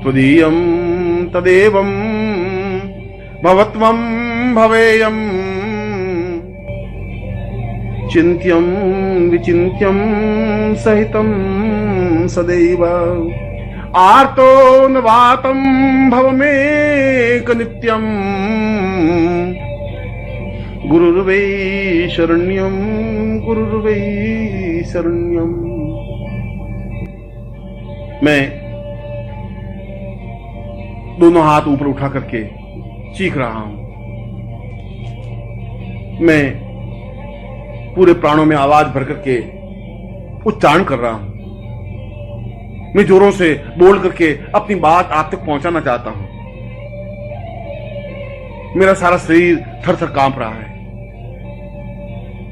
त्वदीयं तदेवं भवत्वं भवेयम् चिन्त्यं विचिन्त्यं सहितं सदैव आर्तो न वातं भवमेक नित्यं गुरुर्वै शरण्यं गुरुर्वै शरण्यं। मैं दोनों हाथ ऊपर उठा करके चीख रहा हूं। मैं पूरे प्राणों में आवाज भर करके उच्चारण कर रहा हूं। मैं जोरों से बोल करके अपनी बात आप तक पहुंचाना चाहता हूं। मेरा सारा शरीर थर थर कांप रहा है।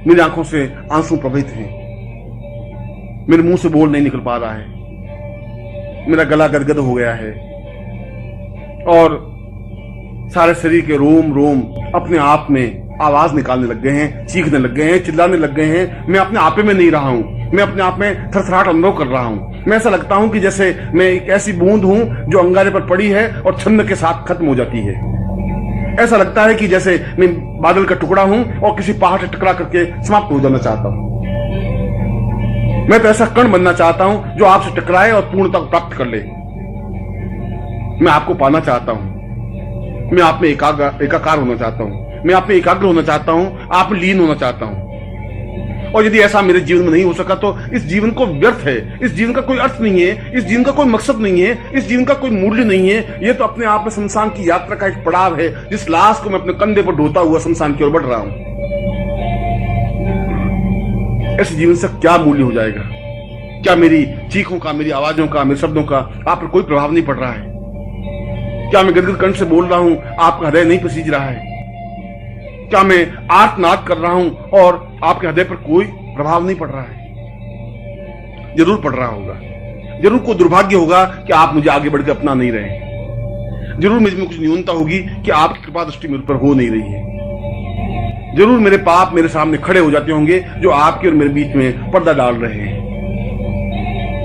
मेरी आंखों से आंसू प्रवहित हैं। मेरे मुंह से बोल नहीं निकल पा रहा है। मेरा गला गदगद हो गया है और सारे शरीर के रोम रोम अपने आप में आवाज निकालने लग गए हैं, चीखने लग गए हैं, चिल्लाने लग गए हैं। मैं अपने आपे में नहीं रहा हूं। मैं अपने आप में थरथराहट अनुभव कर रहा हूं। मैं ऐसा लगता हूं कि जैसे मैं एक ऐसी बूंद हूं जो अंगारे पर पड़ी है और छन्न के साथ खत्म हो जाती है। ऐसा लगता है कि जैसे मैं बादल का टुकड़ा हूं और किसी पहाड़ से टकरा करके समाप्त हो जाना चाहता हूं। मैं तो ऐसा कण बनना चाहता हूं जो आपसे टकराए और पूर्णता को प्राप्त कर ले। मैं आपको पाना चाहता हूं। मैं आप में एकाकार होना चाहता हूं। मैं आप में एकाग्र होना चाहता हूं। आप में लीन होना चाहता हूं। और यदि ऐसा मेरे जीवन में नहीं हो सका तो इस जीवन को व्यर्थ है। इस जीवन का कोई अर्थ नहीं है। इस जीवन का कोई मकसद नहीं है। इस जीवन का कोई मूल्य नहीं है। यह तो अपने आप में शमशान की यात्रा का एक पड़ाव है, जिस लाश को मैं अपने कंधे पर ढोता हुआ शमशान की ओर बढ़ रहा हूं। ऐसे जीवन से क्या मूल्य हो जाएगा? क्या मेरी चीखों का, मेरी आवाजों का, मेरे शब्दों का आप पर कोई प्रभाव नहीं पड़ रहा है? क्या मैं गदगद कंठ से बोल रहा हूं, आपका हृदय नहीं पसीज रहा है? क्या मैं आर्तनाद कर रहा हूं और आपके हृदय पर कोई प्रभाव नहीं पड़ रहा है? जरूर पड़ रहा होगा। जरूर कोई दुर्भाग्य होगा कि आप मुझे आगे बढ़कर अपना नहीं रहे। जरूर मुझ में कुछ न्यूनता होगी कि आपकी कृपा दृष्टि मेरे पर हो नहीं रही है। जरूर मेरे पाप मेरे सामने खड़े हो जाते होंगे जो आपके और मेरे बीच में पर्दा डाल रहे हैं।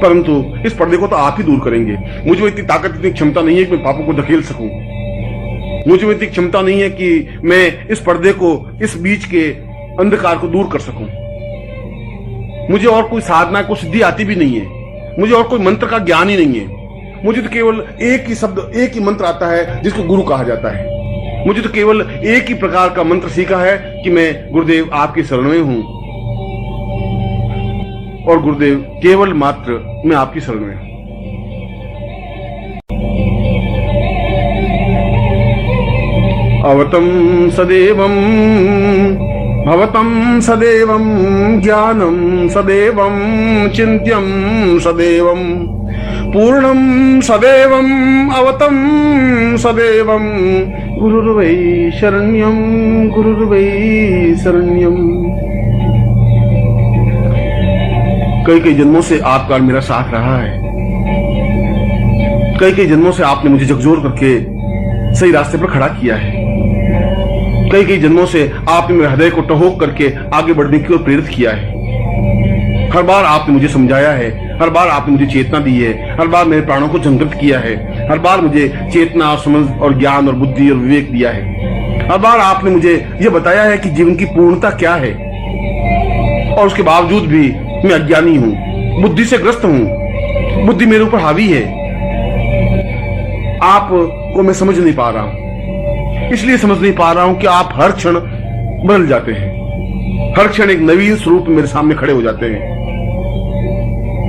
परंतु इस पर्दे को तो आप ही दूर करेंगे। मुझे इतनी ताकत, इतनी क्षमता नहीं है कि मैं पापों को धकेल सकूं। मुझे इतनी क्षमता नहीं है कि मैं इस पर्दे को, इस बीच के अंधकार को दूर कर सकूं। मुझे और कोई साधना, कोई सिद्धि आती भी नहीं है। मुझे और कोई मंत्र का ज्ञान ही नहीं है। मुझे तो केवल एक ही शब्द, एक ही मंत्र आता है जिसको गुरु कहा जाता है। मुझे तो केवल एक ही प्रकार का मंत्र सीखा है कि मैं गुरुदेव आपकी शरण में हूं और गुरुदेव केवल मात्र मैं आपकी शरण में हूं। अवतं सदैवं भवतं सदैवं ज्ञानं सदैवं चिन्त्यं सदैवं पूर्णं सदैवं अवतं सदैवं गुरुर्वै शरण्यं गुरुर्वै शरण्यं। कई जन्मों से आपका मेरा साथ रहा है। कई जन्मों से आपने मुझे झकझोर करके सही रास्ते पर खड़ा किया है। कई जन्मों से आपने मेरे हृदय को टहोक करके आगे बढ़ने की ओर प्रेरित किया है। हर बार आपने मुझे समझाया है। हर बार आपने मुझे चेतना दी है। हर बार मेरे प्राणों को जागृत किया है। हर बार मुझे चेतना और समझ और ज्ञान और बुद्धि और विवेक दिया है। हर बार आपने मुझे यह बताया है कि जीवन की पूर्णता क्या है। और उसके बावजूद भी मैं अज्ञानी हूं, बुद्धि से ग्रस्त हूं। बुद्धि मेरे ऊपर हावी है। आपको मैं समझ नहीं पा रहा हूं। इसलिए समझ नहीं पा रहा हूं कि आप हर क्षण बदल जाते हैं। हर क्षण एक नवीन स्वरूप मेरे सामने खड़े हो जाते हैं।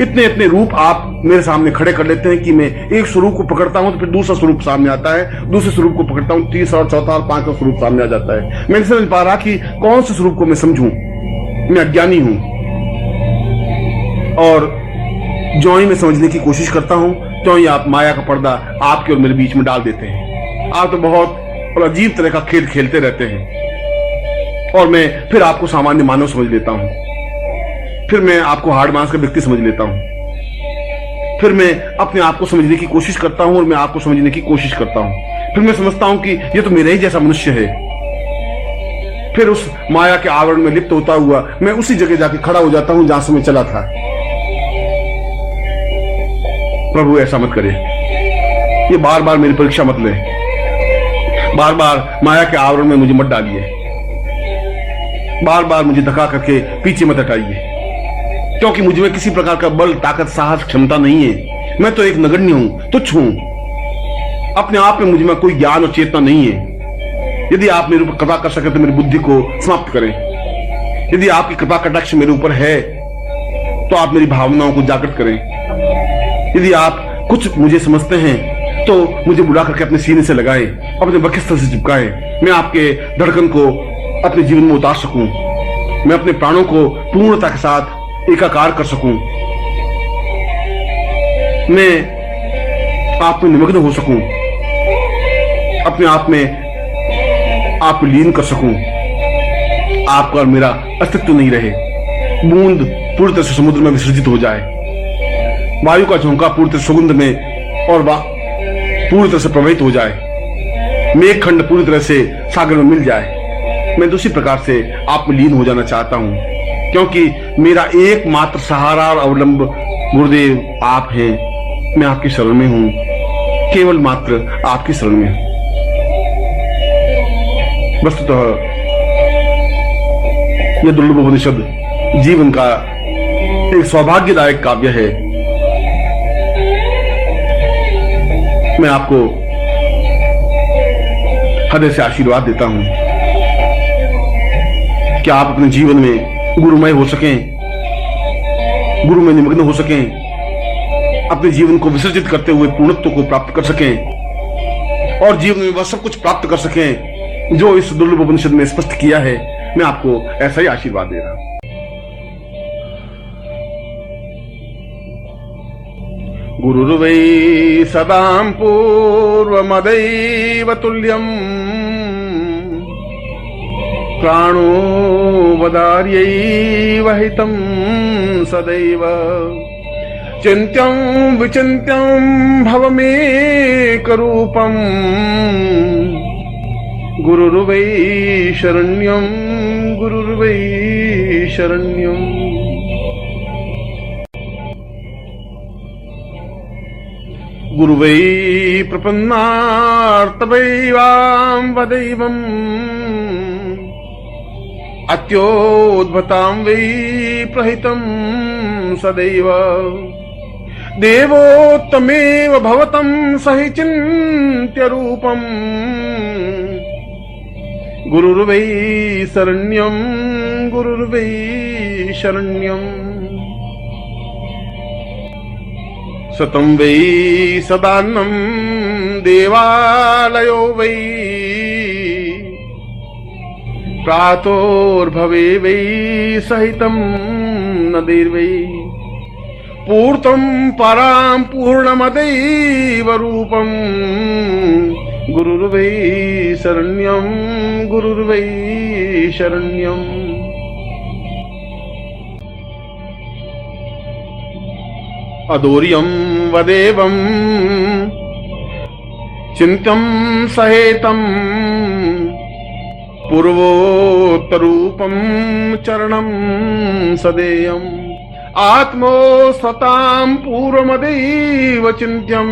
इतने रूप आप मेरे सामने खड़े कर लेते हैं कि मैं एक स्वरूप को पकड़ता हूं तो फिर दूसरा स्वरूप सामने आता है। दूसरे स्वरूप को पकड़ता हूं, तीसरा और चौथा और पांचवा स्वरूप सामने आ जाता है। मैं नहीं समझ पा रहा कि कौन से स्वरूप को मैं समझूं। मैं अज्ञानी हूं और जो ही मैं समझने की कोशिश करता हूं तो ही आप माया का पर्दा आपके और मेरे बीच में डाल देते हैं। आप तो बहुत अजीब तरह का खेल खेलते रहते हैं और मैं फिर आपको सामान्य मानव समझ लेता हूं। फिर मैं आपको हार्ड मांस का व्यक्ति समझ लेता हूं। फिर मैं अपने आप को समझने की कोशिश करता हूं और मैं आपको समझने की कोशिश करता हूं। फिर मैं समझता हूं कि ये तो मेरे ही जैसा मनुष्य है। फिर उस माया के आवरण में लिप्त होता हुआ मैं उसी जगह जाके खड़ा हो जाता हूं जहां से मैं चला था। प्रभु ऐसा मत करे। ये बार बार मेरी परीक्षा मत ले, बार बार माया के आवरण में मुझे मत डालिए, बार बार मुझे धक्का करके पीछे मत हटाइए, क्योंकि मुझ में किसी प्रकार का बल, ताकत, साहस, क्षमता नहीं है। मैं तो एक नगण्य हूं, तुच्छ हूं। अपने आप में मुझ में कोई ज्ञान और चेतना नहीं है। यदि आप मेरे ऊपर कृपा कर सके तो मेरी बुद्धि को समाप्त करें। यदि आपकी कृपा कटाक्ष मेरे ऊपर है तो आप मेरी भावनाओं को जागृत करें। यदि आप कुछ मुझे समझते हैं तो मुझे बुला करके अपने सीने से लगाएं, अपने वक्षस्थल से चिपकाएं। मैं आपके धड़कन को अपने जीवन में उतार सकूं, मैं अपने प्राणों को पूर्णता के साथ एकाकार कर सकूं, मैं आप में निमग्न हो सकूं, अपने आप में आप लीन कर सकूं, आपका और मेरा अस्तित्व नहीं रहे। बूंद पूरी तरह से समुद्र में विसर्जित हो जाए, वायु का झोंका पूरी तरह सुगंध में और पूरी तरह से प्रवाहित हो जाए, मेघखंड पूरी तरह से सागर में मिल जाए। मैं दूसरी प्रकार से आप में लीन हो जाना चाहता हूं, क्योंकि मेरा एकमात्र सहारा और अवलंब गुरुदेव आप हैं। मैं आपकी शरण में हूं, केवल मात्र आपकी शरण में हूं। वस्तुतः यह दुर्लभ उपनिषद जीवन का एक सौभाग्यदायक काव्य है। मैं आपको हृदय से आशीर्वाद देता हूं कि आप अपने जीवन में गुरुमय हो सकें, गुरु में निमग्न हो सकें, अपने जीवन को विसर्जित करते हुए पूर्णत्व को प्राप्त कर सकें और जीवन में वह सब कुछ प्राप्त कर सकें जो इस दुर्लभ उपनिषद में स्पष्ट किया है। मैं आपको ऐसा ही आशीर्वाद दे रहा हूं। गुरुर्वै सदां पूर्वमदैव तुल्यम् प्राणो वदार्यैव हितं सदैव चिन्त्यं विचिन्त्यं भवमेकरूपम् गुरुर्वै शरण्यं गुरुर्वै शरण्यम्। गुरुवै प्रपन्नार्तवैवां वदैवम् अत्योद्भतां वै प्रहितं सदैव देवोत्तमेव भवतं सहि चिन्त्य रूपम् गुरुर्वै शरण्यं गुरुर्वै शरण्यम्। सतं वै सदान्नं देवालयो वै प्रातोर्भवे वै सहितं नदीर्वै पूर्तं परां पूर्णमदैव रूपम् गुरुर्वै शरण्यं गुरुर्वै शरण्यम्। अदोर्यं वदेवं चिन्त्यं सहेतं पूर्वोत्तरूपं चरणं सदेयम् आत्मोस्वतां पूर्वमदैव चिन्त्यं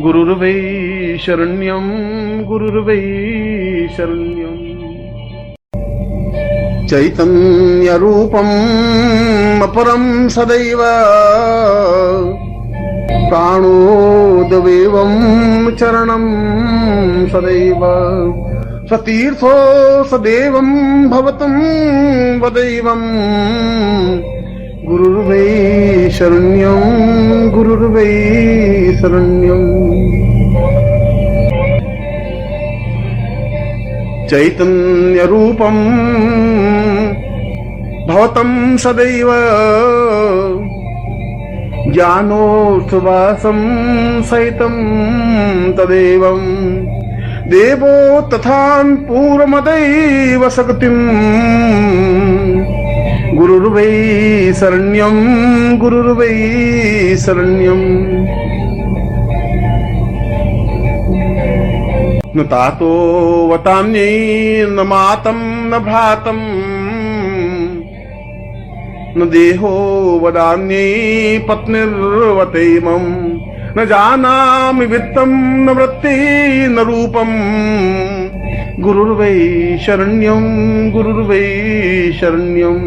गुरुर्वै शरण्यं गुरुर्वै शरण्यम्। चैतन्यरूपम् अपरं सदैव प्राणोदवेवं चरणं सदैव सतीर्थो सदेवं भवतं वदैवम् गुरुर्वै शरण्यं गुरुर्वै शरण्यम्। चैतन्यरूपम् भवतं सदैव ज्ञानोत्सवासं सहितं तदेवं देवो तथान् पूर्वमदैव शक्तिं गुरुर्वै शरण्यं गुरुर्वै शरण्यम्। न तातो वतान्यै न मातं न भ्रातं न देहो वदान्यै पत्निर्वतैमम् न जानामि वित्तं न वृत्ति न रूपम गुरुर्वै शरण्यं गुरुर्वै शरण्यं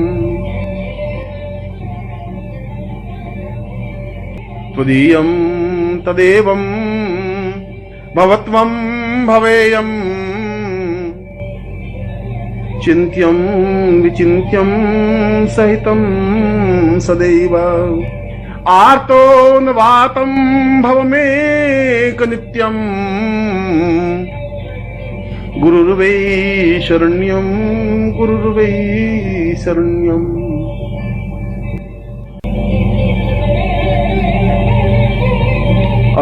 त्वदीयं तदेवं भवत्वं भवेयं चिन्त्यं विचिन्त्यं सहितं सदैव आर्तो न वातं भवमेक नित्यं गुरुर्वै शरण्यं गुरुर्वै शरण्यम्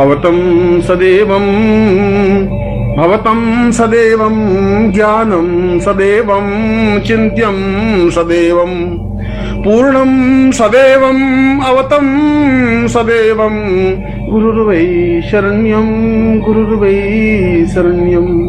अवतं सदेवं भवतं सदेवं ज्ञानं सदेवं चिन्त्यं सदेवं पूर्णं सदेवं अवतं सदेवं गुरुर्वै शरण्यं गुरुर्वै शरण्यम्